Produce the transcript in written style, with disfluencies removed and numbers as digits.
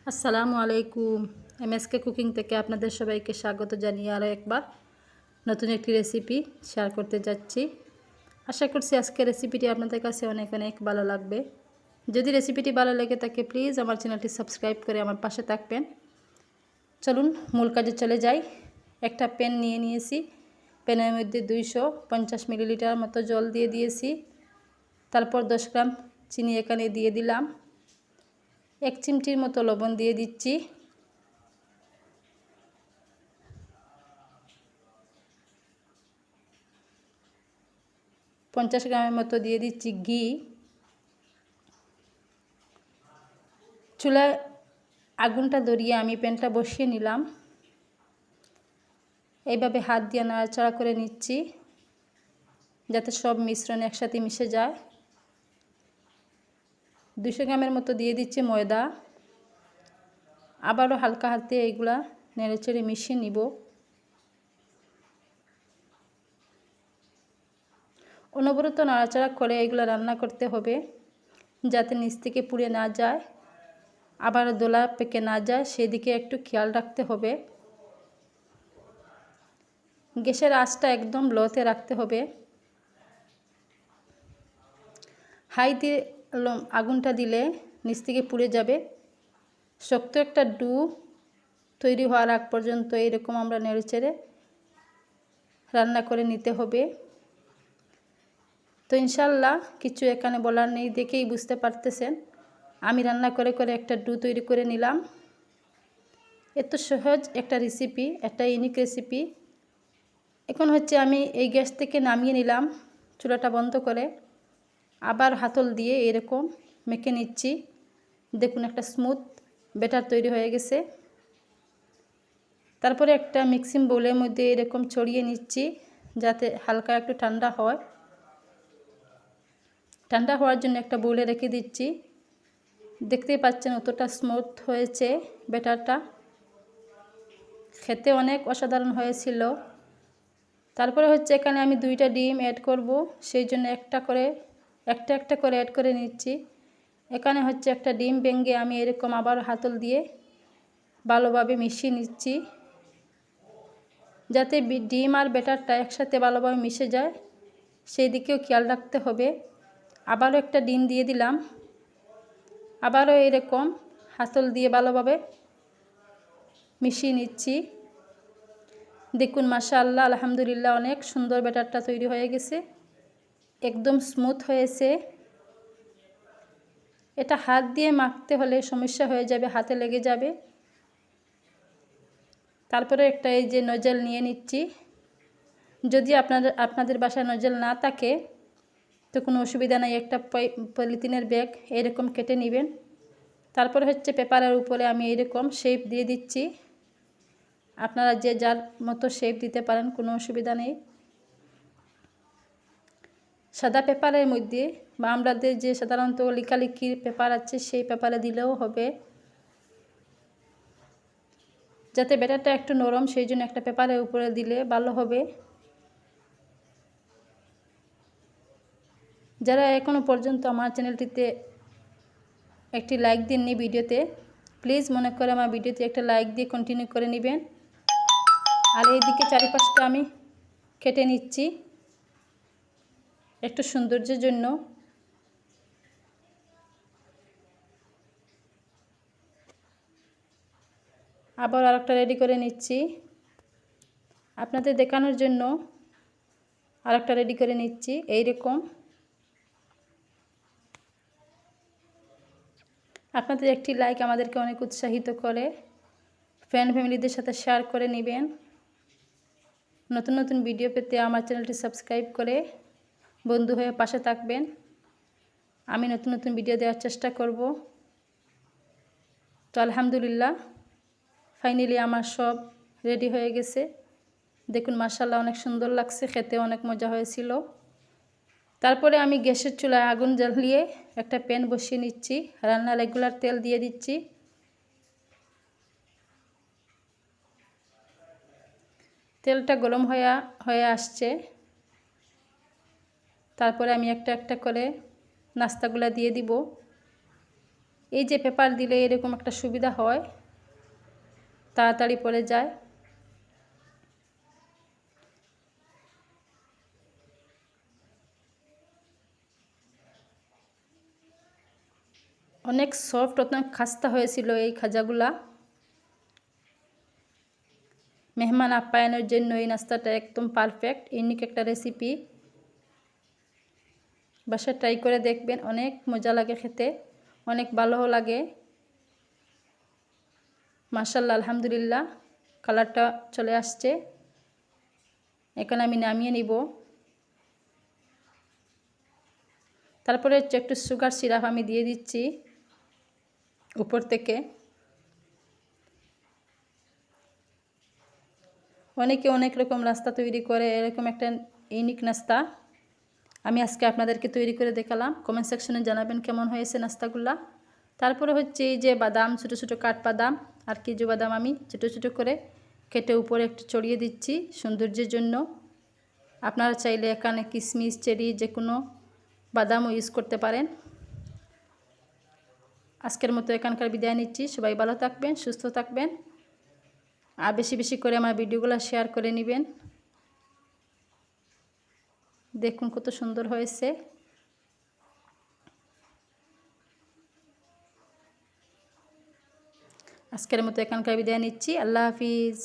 আসসালামু আলাইকুম। MSK cooking থেকে আপনাদের সবাইকে স্বাগত জানিয়ে আরও একবার নতুন একটি রেসিপি শেয়ার করতে যাচ্ছি। আশা করছি আজকের রেসিপিটি আপনাদের কাছে অনেক অনেক ভালো লাগবে। যদি রেসিপিটি ভালো লেগে থাকে প্লিজ আমার চ্যানেলটি সাবস্ক্রাইব করে আমার পাশে থাকবেন। চলুন মূল কাজে চলে যাই। একটা প্যান নিয়ে নিয়েছি। প্যানের মধ্যে 250 মিলিলিটার মতো জল দিয়ে দিয়েছি। তারপর 10 গ্রাম চিনি এখানে দিয়ে দিলাম। 1 চিমটির মতো লবণ দিয়ে দিচ্ছি। পঞ্চাশ গ্রামের মতো দিয়ে দিচ্ছি ঘি। চুলায় আগুনটা ধরিয়ে আমি প্যানটা বসিয়ে নিলাম। এইভাবে হাত দিয়ে নাড়াচাড়া করে নিচ্ছি যাতে সব মিশ্রণ একসাথে মিশে যায়। 200 গ্রামের মতো দিয়ে দিচ্ছি ময়দা। আবারও হালকা হাতে এইগুলা নেড়েচেড়ে মিশিয়ে নিব। অনবরত নাড়াচাড়া করে এগুলো রান্না করতে হবে যাতে নিচ থেকে পুড়ে না যায়, আবার দোলা পেকে না যায়, সেদিকে একটু খেয়াল রাখতে হবে। গ্যাসের আঁচটা একদম লোতে রাখতে হবে। হাই দিয়ে আগুনটা দিলে নিচ থেকে পুড়ে যাবে। শক্ত একটা ডু তৈরি হওয়ার আগ পর্যন্ত এরকম আমরা নেড়েচেড়ে রান্না করে নিতে হবে। তো ইনশাল্লাহ কিছু এখানে বলার নেই, দেখেই বুঝতে পারতেছেন আমি রান্না করে করে একটা ডু তৈরি করে নিলাম। এত সহজ একটা রেসিপি, একটা ইউনিক রেসিপি। এখন হচ্ছে আমি এই গ্যাস থেকে নামিয়ে নিলাম চুলাটা বন্ধ করে। আবার হাতল দিয়ে এরকম মেখে নিচ্ছি। দেখুন একটা স্মুথ ব্যাটার তৈরি হয়ে গেছে। তারপরে একটা মিক্সিং বোলের মধ্যে এরকম ছড়িয়ে নিচ্ছি যাতে হালকা একটু ঠান্ডা হয়। ঠান্ডা হওয়ার জন্য একটা বোলে রেখে দিচ্ছি। দেখতেই পাচ্ছেন কতটা স্মুথ হয়েছে ব্যাটারটা, খেতে অনেক অসাধারণ হয়েছিল। তারপরে হচ্ছে এখানে আমি 2টা ডিম অ্যাড করব, সেই জন্য একটা করে অ্যাড করে নিচ্ছি। এখানে হচ্ছে একটা ডিম ভেঙে আমি এরকম আবার হাতল দিয়ে ভালোভাবে মিশিয়ে নিচ্ছি যাতে ডিম আর ব্যাটারটা একসাথে ভালোভাবে মিশে যায়, সেই দিকেও খেয়াল রাখতে হবে। আবারও একটা ডিম দিয়ে দিলাম। আবারও এরকম হাতল দিয়ে ভালোভাবে মিশিয়ে নিচ্ছি। দেখুন মাশাআল্লাহ আলহামদুলিল্লাহ অনেক সুন্দর ব্যাটারটা তৈরি হয়ে গেছে, একদম স্মুথ হয়েছে। এটা হাত দিয়ে মাখতে হলে সমস্যা হয়ে যাবে, হাতে লেগে যাবে। তারপরে একটা এই যে নজল নিয়ে নিচ্ছি। যদি আপনাদের বাসায় নজল না থাকে তো কোনো অসুবিধা নেই, একটা পলিথিনের ব্যাগ এরকম কেটে নেবেন। তারপরে হচ্ছে পেপারের উপরে আমি এরকম শেপ দিয়ে দিচ্ছি। আপনারা যে যার মতো শেপ দিতে পারেন, কোনো অসুবিধা নেই। সাদা পেপারের মধ্যে বা আমাদের যে সাধারণত লেখালেখির পেপার আছে সেই পেপারে দিলেও হবে, যাতে ব্যাটারটা একটু নরম, সেই জন্য একটা পেপারের উপরে দিলে ভালো হবে। যারা এখনও পর্যন্ত আমার চ্যানেলটিতে একটি লাইক দেননি ভিডিওতে, প্লিজ মনে করে আমার ভিডিওতে একটা লাইক দিয়ে কন্টিনিউ করে নেবেন। আর এইদিকে চারিপাশটা আমি কেটে নিচ্ছি একটু সৌন্দর্যের জন্য। আবার আরেকটা রেডি করে নিচ্ছি আপনাদের দেখানোর জন্য। আরেকটা রেডি করে নিচ্ছি এইরকম। আপনাদের একটি লাইক আমাদেরকে অনেক উৎসাহিত করে। ফ্রেন্ড ফ্যামিলিদের সাথে শেয়ার করে নেবেন। নতুন নতুন ভিডিও পেতে আমার চ্যানেলটি সাবস্ক্রাইব করে বন্ধু হয়ে পাশে থাকবেন। আমি নতুন নতুন ভিডিও দেওয়ার চেষ্টা করব। তো আলহামদুলিল্লাহ ফাইনালি আমার সব রেডি হয়ে গেছে। দেখুন মাশাআল্লাহ অনেক সুন্দর লাগছে, খেতে অনেক মজা হয়েছিল। তারপরে আমি গ্যাসের চুলায় আগুন জ্বালিয়ে একটা প্যান বসিয়ে নিচ্ছি। রান্নার রেগুলার তেল দিয়ে দিচ্ছি। তেলটা গরম হয়ে আসছে। তারপরে আমি একটা একটা করে নাস্তাগুলা দিয়ে দিব। এই যে পেপার দিলে এরকম একটা সুবিধা হয়, তাড়াতাড়ি পড়ে যায়। অনেক সফট, অনেক খাস্তা হয়েছিল এই খাজাগুলা। মেহমান আপ্যায়নের জন্য এই নাস্তাটা একদম পারফেক্ট, ইউনিক একটা রেসিপি। বাসায় ট্রাই করে দেখবেন, অনেক মজা লাগে খেতে, অনেক ভালোও লাগে। মাশাআল্লাহ, আলহামদুলিল্লাহ, কালারটা চলে আসছে। এখন আমি নামিয়ে নিব। তারপরে একটু সুগার সিরাপ আমি দিয়ে দিচ্ছি উপর থেকে। অনেকে অনেক রকম নাস্তা তৈরি করে, এরকম একটা ইউনিক নাস্তা আমি আজকে আপনাদেরকে তৈরি করে দেখালাম। কমেন্ট সেকশনে জানাবেন কেমন হয়েছে নাস্তাগুলা। তারপরে হচ্ছে এই যে বাদাম, ছোটো ছোটো কাঠবাদাম আর কাজু বাদাম আমি ছোটো ছোটো করে কেটে উপরে একটু ছড়িয়ে দিচ্ছি সৌন্দর্যের জন্য। আপনারা চাইলে এখানে কিশমিশ, চেরি, যে কোনো বাদামও ইউজ করতে পারেন। আজকের মতো এখানকার বিদায় নিচ্ছি। সবাই ভালো থাকবেন, সুস্থ থাকবেন, আর বেশি বেশি করে আমার ভিডিওগুলো শেয়ার করে নেবেন। দেখুন কত সুন্দর হয়েছে। আজকের মতো এখানকার বিদায় নিচ্ছি। আল্লাহ হাফিজ।